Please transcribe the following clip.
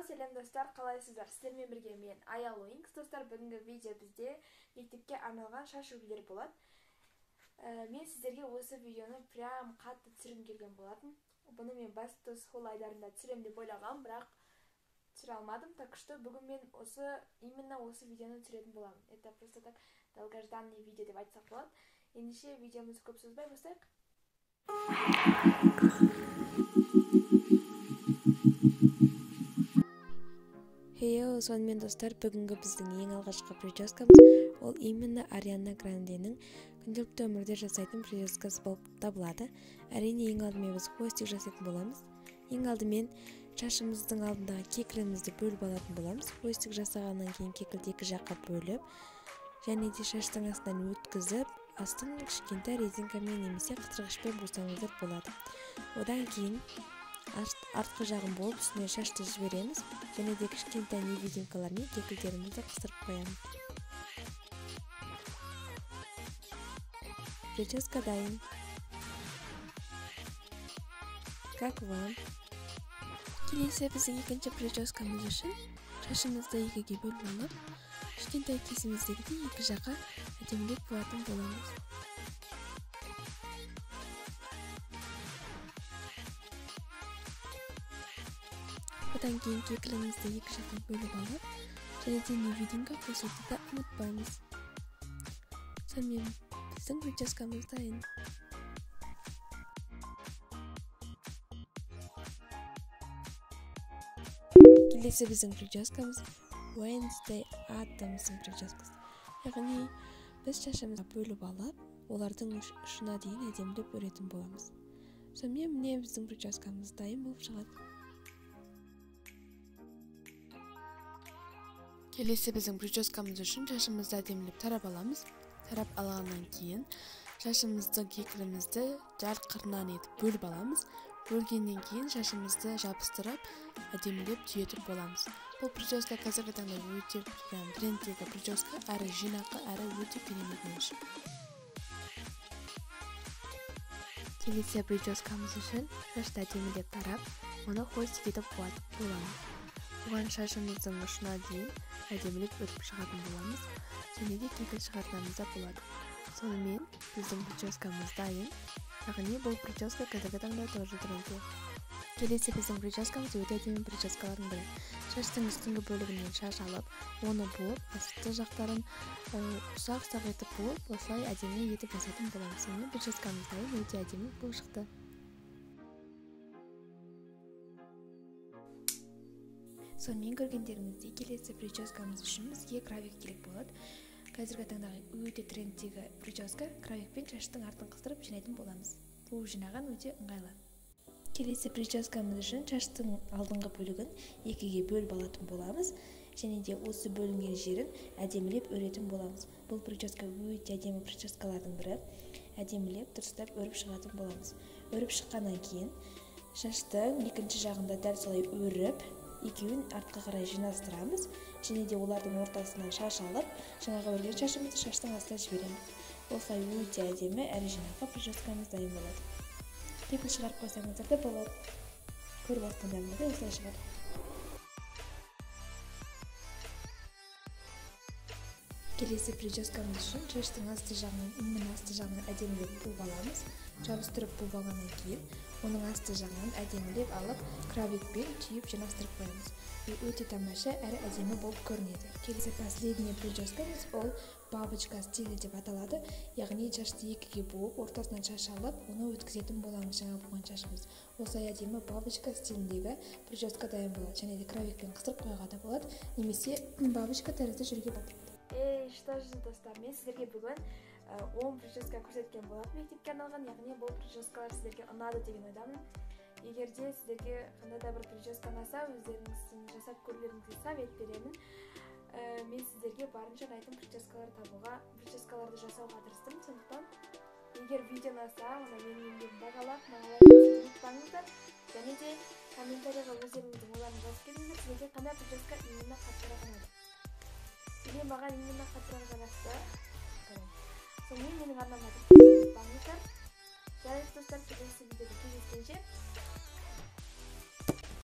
Сәлем достар, қалайсыздар? Сіздермен бірге мен Аялуинкс. Достар, бүгінгі видео бізде мектепке арналған шаш үлгілері болады. Мен сіздерге осы видеоны прям қатты түсіргім келген болатын. Бұны мен басты сол айдарында түсірем деп ойлағам, бірақ түсіре алмадым. Так что бүгін мен именно осы видеоны түсіретін боламын. Это просто так долгожданный видео деп айтсақ болады. Ендеше видеомызды көп созбай бастайық. Сонымен достар, бүгінгі біздің ең алғашқы прическамыз ол именно Ариана Гранденің күнделікті өмірде жасайтын прическасы болып табылады. Әрине, ең алдымен біз хвостик жасайтын боламыз. Ең алдымен шашымыздың алдындағы кекілімізді бөліп алатын боламыз. Хвостик жасағаннан кейін кекілді екі жаққа бөліп, және де шаштың астынан өткізіп, астын кішкентай резинкамен немесе қыстырғышпен бусаңыздар болады. Одан кейін артқы жағын болып үстіне шашты жібереміз, және де кішкентай невидимкалармен кекілдерімізді қыстырып қоямыз. Прическа дайын. Как вам? Келесі біздің екінші прическамыз үшін шашымызды екіге бөліп алып, кішкентай кесіміздегідей екі жаққа әдемілеп буатын боламыз. Одан кейін кекілімізді екі жақтан бөліп алып, және де невидимка қосуды да ұмытпаймыз. Сонымен біздің прическамыз дайын. Келесі біздің прическамыз Wednesday Addams'ың прическасы. Яғни біз шашымызды бөліп алып, олардың ұшына дейін әдемілеп өретін боламыз. Сонымен міне біздің прическамыз дайын болып шығады. Келесі біздің прическамыз үшін шашымызды әдемілеп тарап аламыз. Тарап алғаннан кейін шашымыздың кекілімізді жарқырынан етіп бөліп аламыз. Бөлгеннен кейін шашымызды жабыстырып, әдемілеп түйетіп боламыз. Бұл прическа қазіргі таңда өте трендтегі прическа, әрі жинақы, әрі өте керемет меніңше. Келесі прическамыз үшін шашты әдемілеп тарап, оны хвостик етіп қуатып боламыз. Оған шашымыздың ұшына дейін әдемілеп өтіп шығатын боламыз, және де кекіл шығарғанымыз да болады. Сонымен біздің прическамыз дайын. Яғни бұл прическа қазіргі таңда тоже трендте. Келесі біздің прическамыз өте әдемі прическалардың бірі. Шаштың үстіңгі бөлігінен шаш алып, оны буып, асты жақтарын ұсақ-ұсақ етіп буып, осылай әдемі етіп жасайтын боламыз. Сонымен прическамыз дайын, өте әдемі болып шықты. Сонымен көргендеріңізде келесі прическамыз үшін бізге кравик керек болады. Қазіргі таңдағы өте трендтегі прическа кравикпен шаштың артын қыстырып жинайтын боламыз. Бұл жинаған өте ыңғайлы. Келесі прическамыз үшін шаштың алдыңғы бөлігін екіге бөліп алатын боламыз, және де осы бөлінген жерін әдемілеп өретін боламыз. Бұл прическа өте әдемі прическалардың бірі. Әдемілеп дұрыстап өріп шығатын боламыз. Өріп шыққаннан кейін шаштың екінші жағында дәл солай өріп, екеуін артқа қарай жинастырамыз, және де олардың ортасынан шаш алып, жаңағы өрген шашымызды шаштың астына жібереміз. Осылай өте әдемі әрі жинақы прическамыз дайын болады. Кекіл шығарып қойсаңыздар да болады. Көріп отқандарыңыздай осылай шығады. Келесі прическамыз үшін шаштың асты жағынан әдемілеп буып аламыз. Жабыстырып буып алғаннан кейін, оның асты жағынан әдемілеп алып, кравикпен түйіп жинастырып қоямыз. Өте тамаша әрі әдемі болып көрінеді. Келесі последний прическамыз ол бабочка стилі деп аталады. Яғни шашты екіге буып, ортасынан шаш алып, оны өткізетін боламыз жаңа буған шашымыз. Осылай әдемі бабочка стиліндегі прическа дайын болады. Және де кравикпен қыстырып қоюға да болады, немесе бабочка тәрізді жүруге болады. Что же, достар, мен сіздерге бүгін 10 прическа көрсеткен болады мектепке арналған, яғни бұл прическалар сіздерге ұнады деген ойдамын. Егерде сіздерге қандай да бір прическа ұнаса, өздеріңіздің жасап көрулеріңізге совет беремін. Мен сіздерге барынша ұнайтын прическаларды жасауға тырыстым. Сондықтан, егер видео ұнаса, онда менің еңбегімді бағалап, ұмытпаңыздар. Және де комментарияға өздеріңіздің ойларыңызды жазып келіңіздер, сіздерге қандай прическа именно қатырақ ұнады. Или маған именно қатырақ жарасты. Сонымен менің арнама ұмытпаңыздар. Жарайды достар, келесі видеода кездескенше